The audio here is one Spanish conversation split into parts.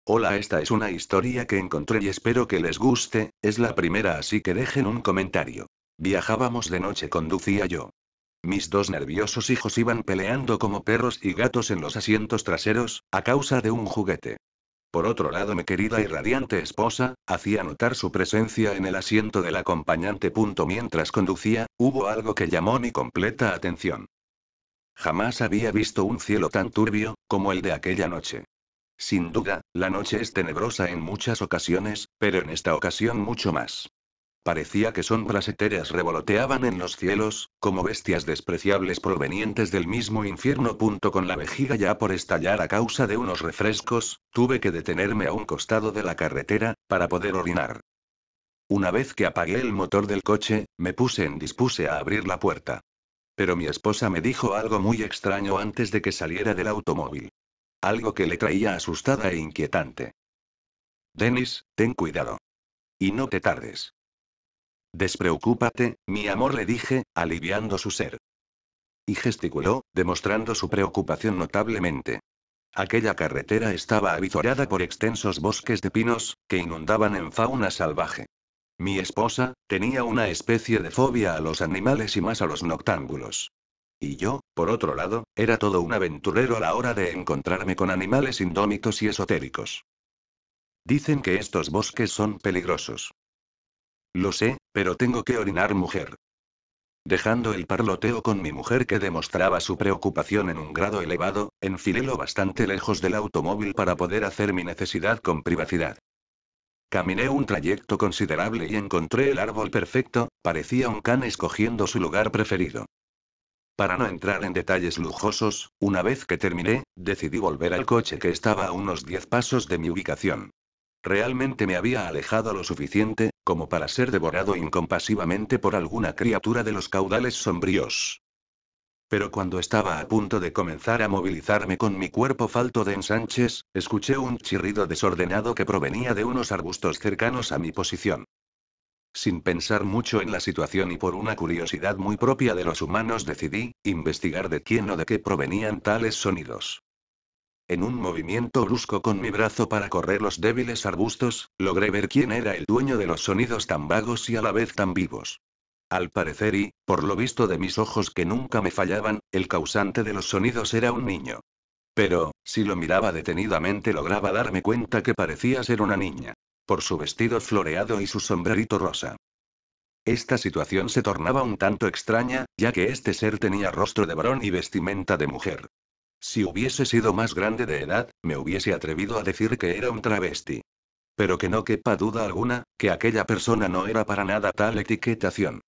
Hola, esta es una historia que encontré y espero que les guste, es la primera así que dejen un comentario. Viajábamos de noche, conducía yo. Mis dos nerviosos hijos iban peleando como perros y gatos en los asientos traseros, a causa de un juguete. Por otro lado, mi querida y radiante esposa, hacía notar su presencia en el asiento del acompañante. Mientras conducía, hubo algo que llamó mi completa atención. Jamás había visto un cielo tan turbio, como el de aquella noche. Sin duda, la noche es tenebrosa en muchas ocasiones, pero en esta ocasión mucho más. Parecía que sombras etéreas revoloteaban en los cielos, como bestias despreciables provenientes del mismo infierno. Con la vejiga ya por estallar a causa de unos refrescos, tuve que detenerme a un costado de la carretera, para poder orinar. Una vez que apagué el motor del coche, dispuse a abrir la puerta. Pero mi esposa me dijo algo muy extraño antes de que saliera del automóvil. Algo que le traía asustada e inquietante. Dennis, ten cuidado. Y no te tardes. Despreocúpate, mi amor, le dije, aliviando su ser. Y gesticuló, demostrando su preocupación notablemente. Aquella carretera estaba avizorada por extensos bosques de pinos, que inundaban en fauna salvaje. Mi esposa, tenía una especie de fobia a los animales y más a los noctámbulos. Y yo, por otro lado, era todo un aventurero a la hora de encontrarme con animales indómitos y esotéricos. Dicen que estos bosques son peligrosos. Lo sé, pero tengo que orinar, mujer. Dejando el parloteo con mi mujer, que demostraba su preocupación en un grado elevado, enfilé lo bastante lejos del automóvil para poder hacer mi necesidad con privacidad. Caminé un trayecto considerable y encontré el árbol perfecto, parecía un can escogiendo su lugar preferido. Para no entrar en detalles lujosos, una vez que terminé, decidí volver al coche, que estaba a unos 10 pasos de mi ubicación. Realmente me había alejado lo suficiente, como para ser devorado incompasivamente por alguna criatura de los caudales sombríos. Pero cuando estaba a punto de comenzar a movilizarme con mi cuerpo falto de ensanches, escuché un chirrido desordenado que provenía de unos arbustos cercanos a mi posición. Sin pensar mucho en la situación y por una curiosidad muy propia de los humanos, decidí investigar de quién o de qué provenían tales sonidos. En un movimiento brusco con mi brazo para correr los débiles arbustos, logré ver quién era el dueño de los sonidos tan vagos y a la vez tan vivos. Al parecer y, por lo visto de mis ojos que nunca me fallaban, el causante de los sonidos era un niño. Pero, si lo miraba detenidamente, lograba darme cuenta que parecía ser una niña. Por su vestido floreado y su sombrerito rosa. Esta situación se tornaba un tanto extraña, ya que este ser tenía rostro de varón y vestimenta de mujer. Si hubiese sido más grande de edad, me hubiese atrevido a decir que era un travesti. Pero que no quepa duda alguna, que aquella persona no era para nada tal etiquetación.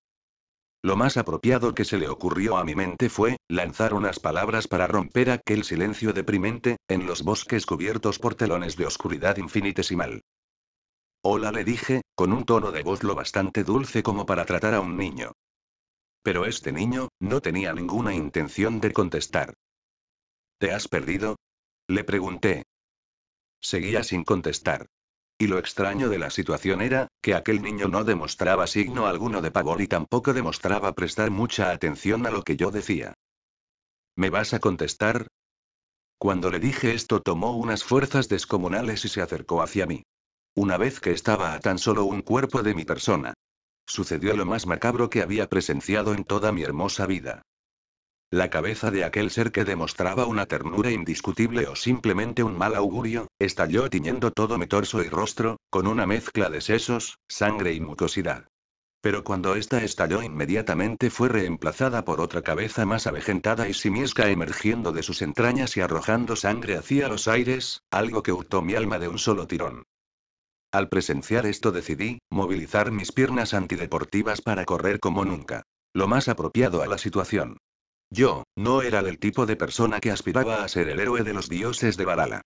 Lo más apropiado que se le ocurrió a mi mente fue lanzar unas palabras para romper aquel silencio deprimente, en los bosques cubiertos por telones de oscuridad infinitesimal. Hola, le dije, con un tono de voz lo bastante dulce como para tratar a un niño. Pero este niño, no tenía ninguna intención de contestar. ¿Te has perdido? Le pregunté. Seguía sin contestar. Y lo extraño de la situación era, que aquel niño no demostraba signo alguno de pavor y tampoco demostraba prestar mucha atención a lo que yo decía. ¿Me vas a contestar? Cuando le dije esto, tomó unas fuerzas descomunales y se acercó hacia mí. Una vez que estaba a tan solo un cuerpo de mi persona. Sucedió lo más macabro que había presenciado en toda mi hermosa vida. La cabeza de aquel ser, que demostraba una ternura indiscutible o simplemente un mal augurio, estalló tiñendo todo mi torso y rostro, con una mezcla de sesos, sangre y mucosidad. Pero cuando ésta estalló, inmediatamente fue reemplazada por otra cabeza más avejentada y simiesca, emergiendo de sus entrañas y arrojando sangre hacia los aires, algo que hurtó mi alma de un solo tirón. Al presenciar esto, decidí movilizar mis piernas antideportivas para correr como nunca. Lo más apropiado a la situación. Yo, no era del tipo de persona que aspiraba a ser el héroe de los dioses de Valhalla.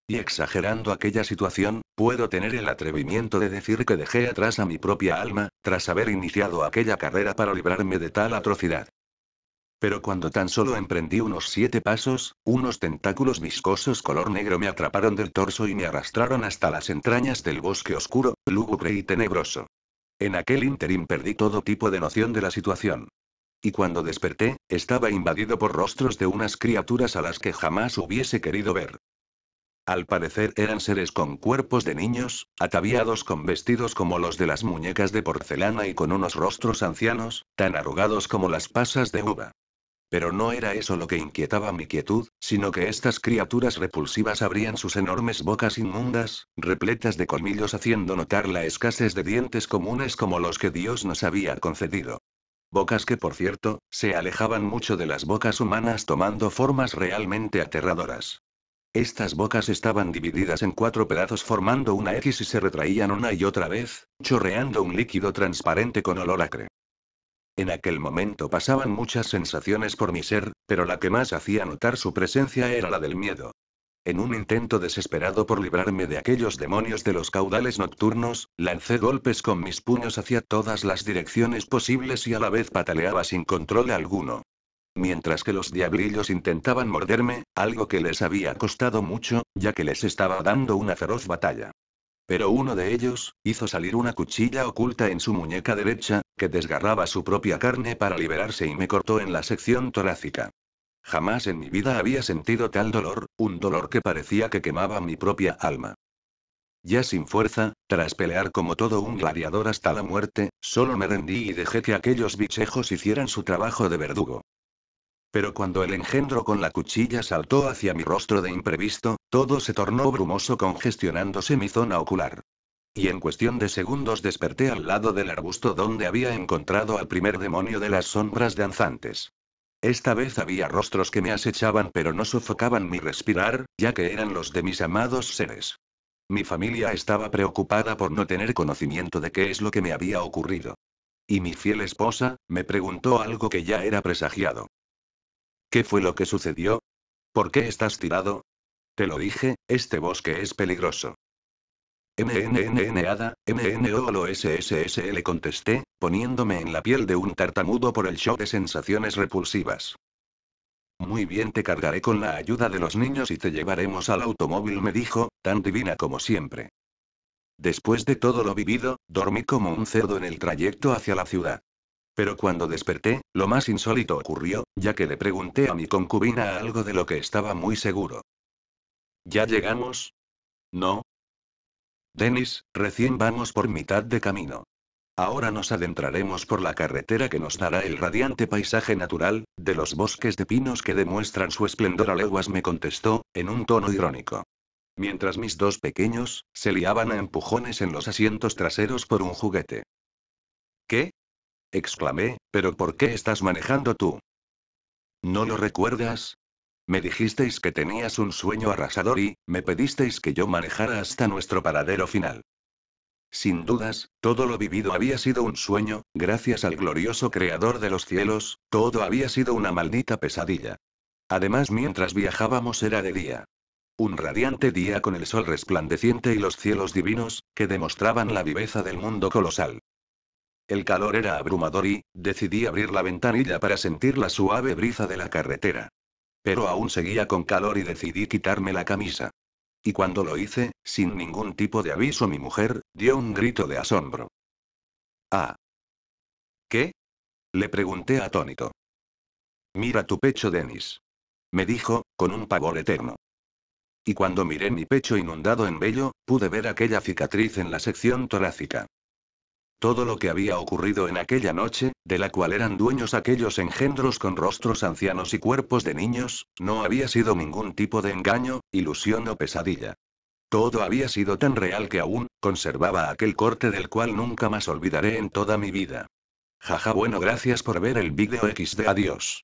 Y exagerando aquella situación, puedo tener el atrevimiento de decir que dejé atrás a mi propia alma, tras haber iniciado aquella carrera para librarme de tal atrocidad. Pero cuando tan solo emprendí unos 7 pasos, unos tentáculos viscosos color negro me atraparon del torso y me arrastraron hasta las entrañas del bosque oscuro, lúgubre y tenebroso. En aquel ínterin perdí todo tipo de noción de la situación. Y cuando desperté, estaba invadido por rostros de unas criaturas a las que jamás hubiese querido ver. Al parecer eran seres con cuerpos de niños, ataviados con vestidos como los de las muñecas de porcelana y con unos rostros ancianos, tan arrugados como las pasas de uva. Pero no era eso lo que inquietaba mi quietud, sino que estas criaturas repulsivas abrían sus enormes bocas inmundas, repletas de colmillos, haciendo notar la escasez de dientes comunes como los que Dios nos había concedido. Bocas que, por cierto, se alejaban mucho de las bocas humanas, tomando formas realmente aterradoras. Estas bocas estaban divididas en 4 pedazos formando una X y se retraían una y otra vez, chorreando un líquido transparente con olor acre. En aquel momento pasaban muchas sensaciones por mi ser, pero la que más hacía notar su presencia era la del miedo. En un intento desesperado por librarme de aquellos demonios de los caudales nocturnos, lancé golpes con mis puños hacia todas las direcciones posibles y a la vez pataleaba sin control alguno. Mientras que los diablillos intentaban morderme, algo que les había costado mucho, ya que les estaba dando una feroz batalla. Pero uno de ellos, hizo salir una cuchilla oculta en su muñeca derecha, que desgarraba su propia carne para liberarse y me cortó en la sección torácica. Jamás en mi vida había sentido tal dolor, un dolor que parecía que quemaba mi propia alma. Ya sin fuerza, tras pelear como todo un gladiador hasta la muerte, solo me rendí y dejé que aquellos bichejos hicieran su trabajo de verdugo. Pero cuando el engendro con la cuchilla saltó hacia mi rostro de imprevisto, todo se tornó brumoso congestionándose mi zona ocular. Y en cuestión de segundos desperté al lado del arbusto donde había encontrado al primer demonio de las sombras danzantes. Esta vez había rostros que me acechaban pero no sofocaban mi respirar, ya que eran los de mis amados seres. Mi familia estaba preocupada por no tener conocimiento de qué es lo que me había ocurrido. Y mi fiel esposa, me preguntó algo que ya era presagiado. ¿Qué fue lo que sucedió? ¿Por qué estás tirado? Te lo dije, este bosque es peligroso. Ada, MNOLOSSS le contesté, poniéndome en la piel de un tartamudo por el shock de sensaciones repulsivas. Muy bien, te cargaré con la ayuda de los niños y te llevaremos al automóvil, me dijo, tan divina como siempre. Después de todo lo vivido, dormí como un cerdo en el trayecto hacia la ciudad. Pero cuando desperté, lo más insólito ocurrió, ya que le pregunté a mi concubina algo de lo que estaba muy seguro. ¿Ya llegamos? No. Dennis, recién vamos por mitad de camino. Ahora nos adentraremos por la carretera que nos dará el radiante paisaje natural, de los bosques de pinos que demuestran su esplendor a leguas, me contestó, en un tono irónico. Mientras mis 2 pequeños, se liaban a empujones en los asientos traseros por un juguete. ¿Qué? Exclamé, ¿pero por qué estás manejando tú? ¿No lo recuerdas? Me dijisteis que tenías un sueño arrasador y, me pedisteis que yo manejara hasta nuestro paradero final. Sin dudas, todo lo vivido había sido un sueño, gracias al glorioso Creador de los cielos, todo había sido una maldita pesadilla. Además, mientras viajábamos era de día. Un radiante día con el sol resplandeciente y los cielos divinos, que demostraban la viveza del mundo colosal. El calor era abrumador y, decidí abrir la ventanilla para sentir la suave brisa de la carretera. Pero aún seguía con calor y decidí quitarme la camisa. Y cuando lo hice, sin ningún tipo de aviso, mi mujer dio un grito de asombro. «Ah. ¿Qué?», le pregunté atónito. «Mira tu pecho, Dennis», me dijo, con un pavor eterno. Y cuando miré mi pecho inundado en vello, pude ver aquella cicatriz en la sección torácica. Todo lo que había ocurrido en aquella noche, de la cual eran dueños aquellos engendros con rostros ancianos y cuerpos de niños, no había sido ningún tipo de engaño, ilusión o pesadilla. Todo había sido tan real que aún conservaba aquel corte del cual nunca más olvidaré en toda mi vida. Jaja, bueno, gracias por ver el vídeo XD, adiós.